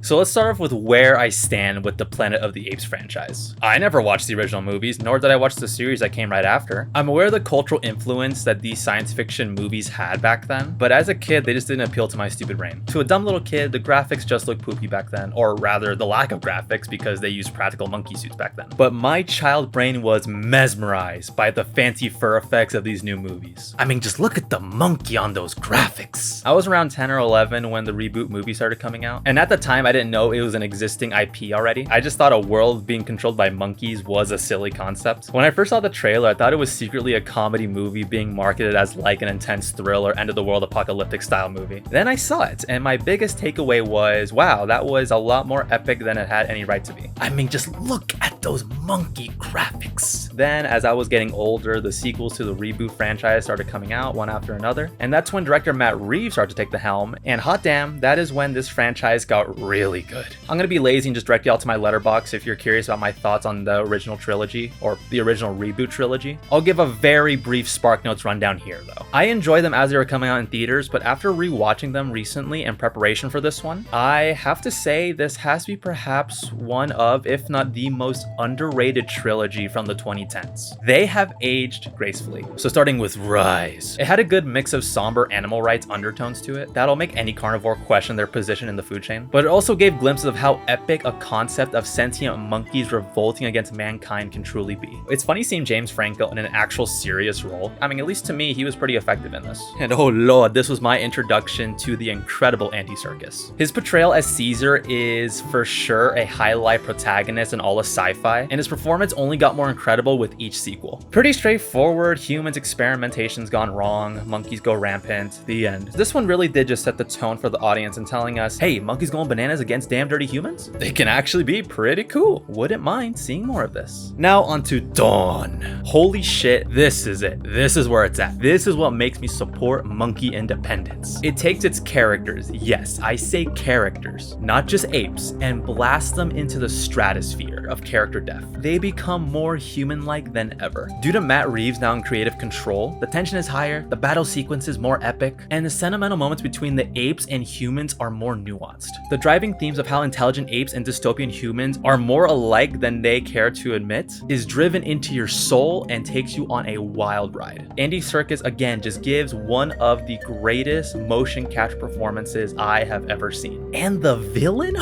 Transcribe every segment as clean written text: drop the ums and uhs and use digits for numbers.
So let's start off with where I stand with the Planet of the Apes franchise. I never watched the original movies, nor did I watch the series that came right after. I'm aware of the cultural influence that these science fiction movies had back then, but as a kid, they just didn't appeal to my stupid brain. To a dumb little kid, the graphics just looked poopy back then, or rather the lack of graphics because they used practical monkey suits back then. But my child brain was mesmerized by the fancy fur effects of these new movies. I mean, just look at the monkey on those graphics. I was around 10 or 11 when the reboot movie started coming out, and at the time I didn't know it was an existing IP already. I just thought a world being controlled by monkeys was a silly concept. When I first saw the trailer, I thought it was secretly a comedy movie being marketed as like an intense thriller, end of the world apocalyptic style movie. Then I saw it, and my biggest takeaway was, wow, that was a lot more epic than it had any right to be. I mean, just look at those monkey graphics. Then as I was getting older, the sequels to the reboot franchise started coming out one after another, and that's when director Matt Reeves started to take the helm, and hot damn, that is when this franchise got really good. I'm gonna be lazy and just direct y'all to my letterbox if you're curious about my thoughts on the original trilogy, or the original reboot trilogy. I'll give a very brief SparkNotes rundown here though. I enjoyed them as they were coming out in theaters, but after rewatching them recently in preparation for this one, I have to say this has to be perhaps one of, if not the most underrated trilogy from the 2010s. They have aged gracefully. So starting with Rise. It had a good mix of somber animal rights undertones to it that'll make any carnivore question their position in the food chain, but it also gave glimpses of how epic a concept of sentient monkeys revolting against mankind can truly be. It's funny seeing James Franco in an actual serious role. I mean, at least to me, he was pretty effective in this. And oh lord, this was my introduction to the incredible Andy Serkis. His portrayal as Caesar is for sure a highlight protagonist in all of sci-fi, and his performance only got more incredible with each sequel. Pretty straightforward, humans experimentation's gone wrong, monkeys go rampant, the end. This one really did just set the tone for the audience and telling us, hey, monkeys going bananas against damn dirty humans? They can actually be pretty cool. Wouldn't mind seeing more of this. Now onto Dawn. Holy shit, this is it. This is where it's at. This is what makes me support monkey independence. It takes its characters, yes, I say characters, not just apes, and blasts them into the stratosphere of character depth. They become more human-like than ever. Due to Matt Reeves now in creative control, the tension is higher, the battle sequences more epic, and the sentimental moments between the apes and humans are more nuanced. The driving themes of how intelligent apes and dystopian humans are more alike than they care to admit is driven into your soul and takes you on a wild ride. Andy Serkis again just gives one of the greatest motion capture performances I have ever seen. And the villain?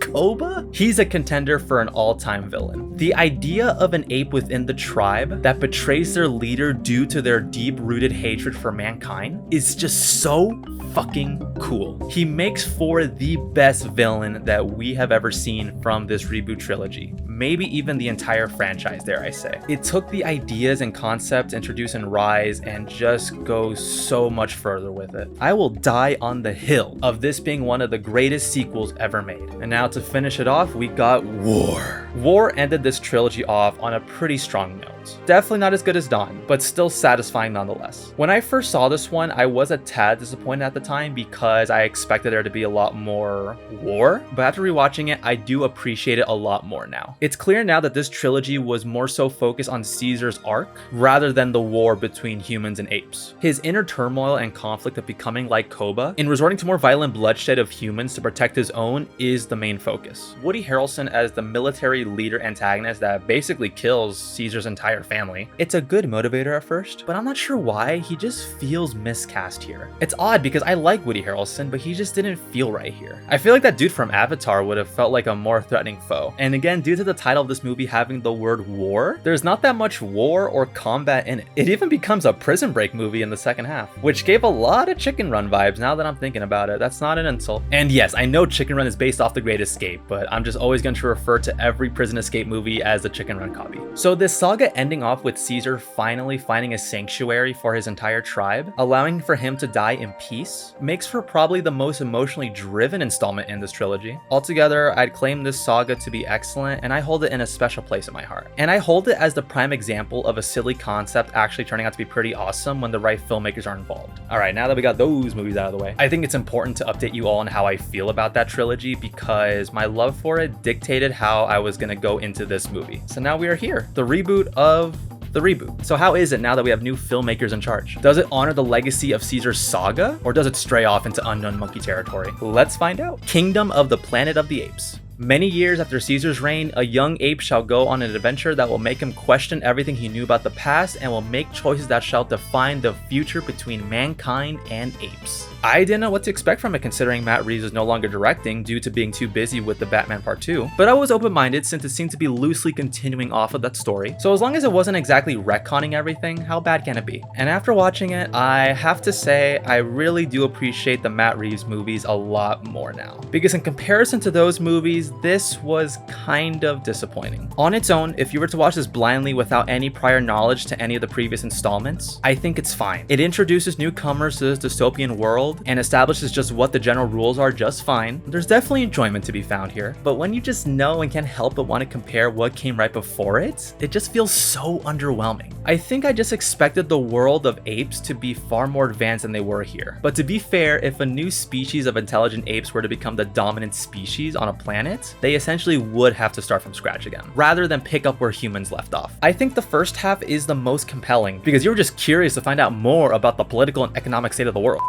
Koba? He's a contender for an all-time villain. The idea of an ape within the tribe that betrays their leader due to their deep-rooted hatred for mankind is just so fucking cool. He makes for the best villain that we have ever seen from this reboot trilogy. Maybe even the entire franchise, dare I say. It took the ideas and concepts introduced in Rise and just goes so much further with it. I will die on the hill of this being one of the greatest sequels ever made. And now to finish it off, we got War. War ended this trilogy off on a pretty strong note. Definitely not as good as Dawn, but still satisfying nonetheless. When I first saw this one, I was a tad disappointed at the time because I expected there to be a lot more war, but after rewatching it, I do appreciate it a lot more now. It's clear now that this trilogy was more so focused on Caesar's arc rather than the war between humans and apes. His inner turmoil and conflict of becoming like Koba and resorting to more violent bloodshed of humans to protect his own is the main focus. Woody Harrelson as the military leader antagonist that basically kills Caesar's entire family. It's a good motivator at first, but I'm not sure why, he just feels miscast here. It's odd because I like Woody Harrelson, but he just didn't feel right here. I feel like that dude from Avatar would have felt like a more threatening foe. And again, due to the title of this movie having the word war, there's not that much war or combat in it. It even becomes a Prison Break movie in the second half, which gave a lot of Chicken Run vibes now that I'm thinking about it. That's not an insult. And yes, I know Chicken Run is based off The Great Escape, but I'm just always going to refer to every prison escape movie as a Chicken Run copy. So this saga ending off with Caesar finally finding a sanctuary for his entire tribe, allowing for him to die in peace, makes for probably the most emotionally driven installment in this trilogy. Altogether, I'd claim this saga to be excellent, and I hold it in a special place in my heart. And I hold it as the prime example of a silly concept actually turning out to be pretty awesome when the right filmmakers are involved. Alright, now that we got those movies out of the way, I think it's important to update you all on how I feel about that trilogy because my love for it dictated how I was gonna go into this movie. So now we are here, the reboot of the reboot. So how is it now that we have new filmmakers in charge? Does it honor the legacy of Caesar's saga, or does it stray off into unknown monkey territory? Let's find out. Kingdom of the Planet of the Apes. Many years after Caesar's reign, a young ape shall go on an adventure that will make him question everything he knew about the past and will make choices that shall define the future between mankind and apes. I didn't know what to expect from it considering Matt Reeves is no longer directing due to being too busy with the Batman Part 2, but I was open-minded since it seemed to be loosely continuing off of that story, so as long as it wasn't exactly retconning everything, how bad can it be? And after watching it, I have to say I really do appreciate the Matt Reeves movies a lot more now, because in comparison to those movies, this was kind of disappointing. On its own, if you were to watch this blindly without any prior knowledge to any of the previous installments, I think it's fine. It introduces newcomers to this dystopian world and establishes just what the general rules are just fine. There's definitely enjoyment to be found here, but when you just know and can't help but want to compare what came right before it, it just feels so underwhelming. I think I just expected the world of apes to be far more advanced than they were here. But to be fair, if a new species of intelligent apes were to become the dominant species on a planet, they essentially would have to start from scratch again, rather than pick up where humans left off. I think the first half is the most compelling because you're just curious to find out more about the political and economic state of the world.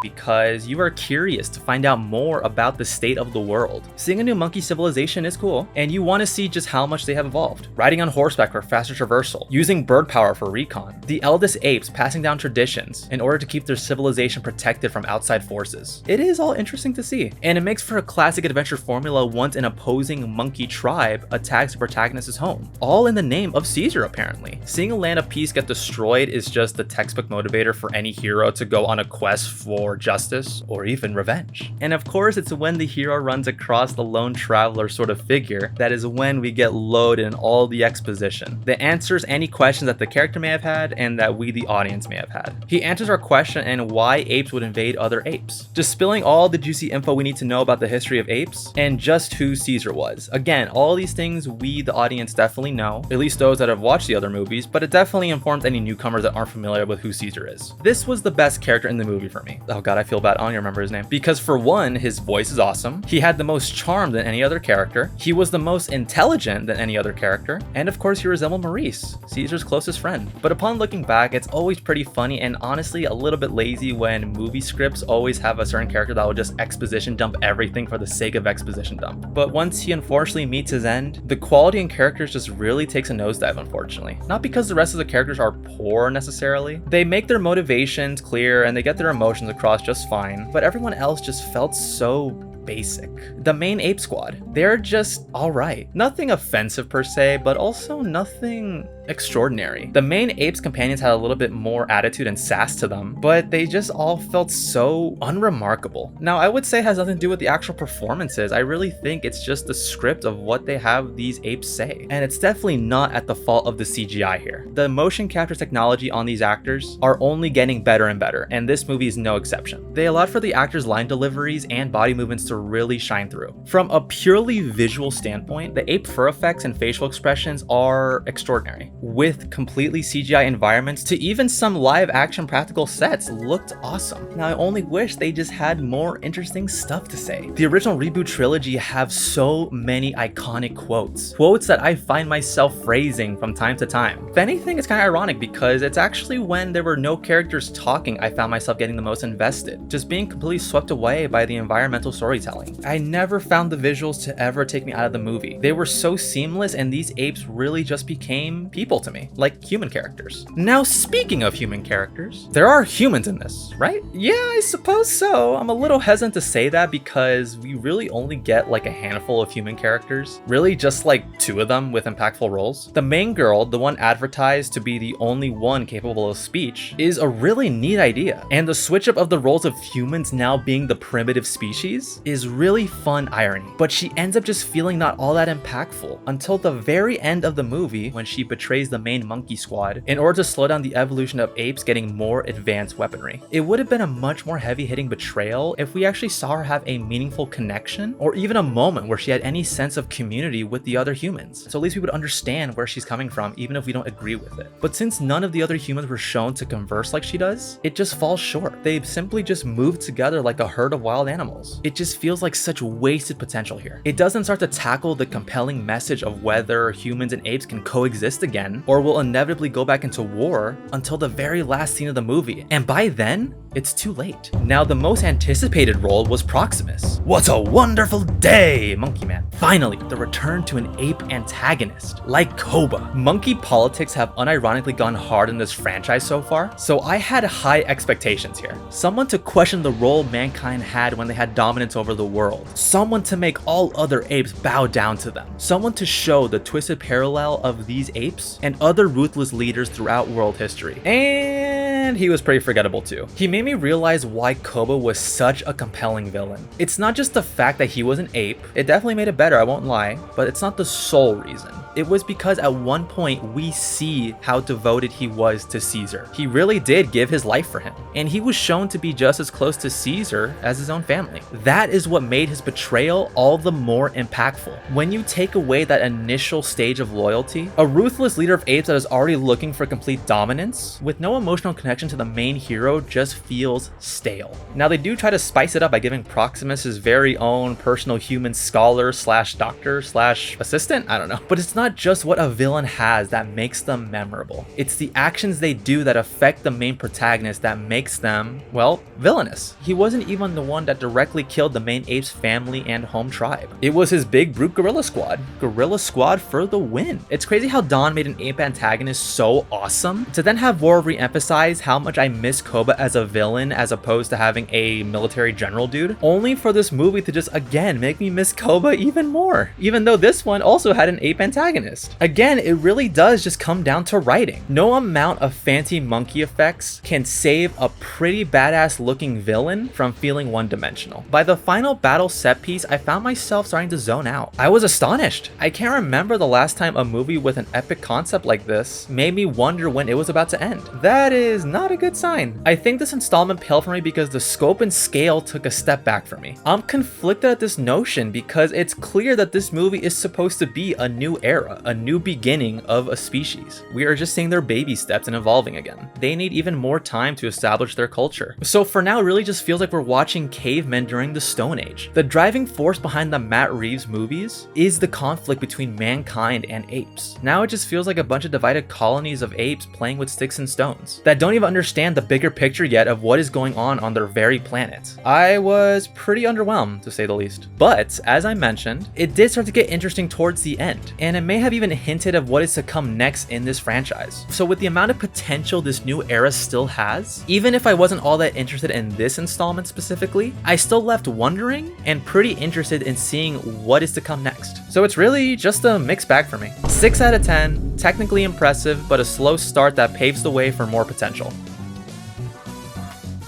Because you are curious to find out more about the state of the world. Seeing a new monkey civilization is cool, and you want to see just how much they have evolved. Riding on horseback for faster traversal, using bird power for recon, the eldest apes passing down traditions in order to keep their civilization protected from outside forces. It is all interesting to see, and it makes for a classic adventure formula once an opposing monkey tribe attacks the protagonist's home, all in the name of Caesar apparently. Seeing a land of peace get destroyed is just the textbook motivator for any hero to go on a quest for justice or even revenge. And of course, it's when the hero runs across the lone traveler sort of figure that is when we get loaded in all the exposition that answers any questions that the character may have had and that we the audience may have had. He answers our question and why apes would invade other apes, just spilling all the juicy info we need to know about the history of apes and just who Caesar was. Again, all these things we the audience definitely know, at least those that have watched the other movies, but it definitely informs any newcomers that aren't familiar with who Caesar is. This was the best character in the movie for me. Oh god, I feel bad. I don't even remember his name. Because for one, his voice is awesome. He had the most charm than any other character. He was the most intelligent than any other character. And of course, he resembled Maurice, Caesar's closest friend. But upon looking back, it's always pretty funny and honestly a little bit lazy when movie scripts always have a certain character that will just exposition dump everything for the sake of exposition dump. But once he unfortunately meets his end, the quality in characters just really takes a nosedive, unfortunately. Not because the rest of the characters are poor necessarily. They make their motivations clear and they get their emotions across just fine, but everyone else just felt so basic. The main ape squad, they're just alright. Nothing offensive per se, but also nothing extraordinary. The main apes companions had a little bit more attitude and sass to them, but they just all felt so unremarkable. Now, I would say it has nothing to do with the actual performances. I really think it's just the script of what they have these apes say. And it's definitely not at the fault of the CGI here. The motion capture technology on these actors are only getting better and better, and this movie is no exception. They allowed for the actors' line deliveries and body movements to really shine through. From a purely visual standpoint, the ape fur effects and facial expressions are extraordinary. With completely CGI environments to even some live action practical sets looked awesome. Now I only wish they just had more interesting stuff to say. The original reboot trilogy have so many iconic quotes that I find myself phrasing from time to time. If anything, it's kind of ironic because it's actually when there were no characters talking I found myself getting the most invested, just being completely swept away by the environmental storytelling. I never found the visuals to ever take me out of the movie. They were so seamless and these apes really just became people to me, like human characters. Now, speaking of human characters, there are humans in this, right? Yeah, I suppose so. I'm a little hesitant to say that because we really only get like a handful of human characters, really just like 2 of them with impactful roles. The main girl, the one advertised to be the only one capable of speech, is a really neat idea. And the switch up of the roles of humans now being the primitive species is really fun irony. But she ends up just feeling not all that impactful until the very end of the movie when she betrays the main monkey squad in order to slow down the evolution of apes getting more advanced weaponry. It would have been a much more heavy-hitting betrayal if we actually saw her have a meaningful connection or even a moment where she had any sense of community with the other humans. So at least we would understand where she's coming from even if we don't agree with it. But since none of the other humans were shown to converse like she does, it just falls short. They simply just move together like a herd of wild animals. It just feels like such wasted potential here. It doesn't start to tackle the compelling message of whether humans and apes can coexist again again, or will inevitably go back into war until the very last scene of the movie, and by then, it's too late. Now, the most anticipated role was Proximus. What a wonderful day, Monkey Man. Finally, the return to an ape antagonist, like Koba. Monkey politics have unironically gone hard in this franchise so far, so I had high expectations here. Someone to question the role mankind had when they had dominance over the world. Someone to make all other apes bow down to them. Someone to show the twisted parallel of these apes and other ruthless leaders throughout world history. And he was pretty forgettable too. He made me realize why Koba was such a compelling villain. It's not just the fact that he was an ape, it definitely made it better, I won't lie, but it's not the sole reason. It was because at one point we see how devoted he was to Caesar. He really did give his life for him, and he was shown to be just as close to Caesar as his own family. That is what made his betrayal all the more impactful. When you take away that initial stage of loyalty, a ruthless leader of apes that is already looking for complete dominance, with no emotional connection to the main hero, just feels stale. Now, they do try to spice it up by giving Proximus his very own personal human scholar slash doctor slash assistant, I don't know. But it's not just what a villain has that makes them memorable. It's the actions they do that affect the main protagonist that makes them, well, villainous. He wasn't even the one that directly killed the main ape's family and home tribe. It was his big brute gorilla squad. Gorilla squad for the win. It's crazy how Dawn made an ape antagonist so awesome, to then have War re-emphasize how much I miss Koba as a villain as opposed to having a military general dude, only for this movie to just again make me miss Koba even more, even though this one also had an ape antagonist. Again, it really does just come down to writing. No amount of fancy monkey effects can save a pretty badass looking villain from feeling one-dimensional. By the final battle set piece, I found myself starting to zone out. I was astonished. I can't remember the last time a movie with an epic concept like this made me wonder when it was about to end. That is not a good sign. I think this installment paled for me because the scope and scale took a step back for me. I'm conflicted at this notion because it's clear that this movie is supposed to be a new era, a new beginning of a species. We are just seeing their baby steps and evolving again. They need even more time to establish their culture. So for now, it really just feels like we're watching cavemen during the Stone Age. The driving force behind the Matt Reeves movies is the conflict between mankind and apes. Now it just feels like a bunch of divided colonies of apes playing with sticks and stones that don't even understand the bigger picture yet of what is going on their very planet. I was pretty underwhelmed, to say the least. But as I mentioned, it did start to get interesting towards the end, and it may have even hinted of what is to come next in this franchise. So with the amount of potential this new era still has, even if I wasn't all that interested in this installment specifically, I still left wondering and pretty interested in seeing what is to come next. So it's really just a mixed bag for me. 6 out of 10, technically impressive, but a slow start that paves the way for more potential.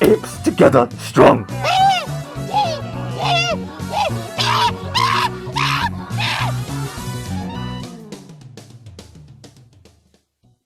Apes together strong.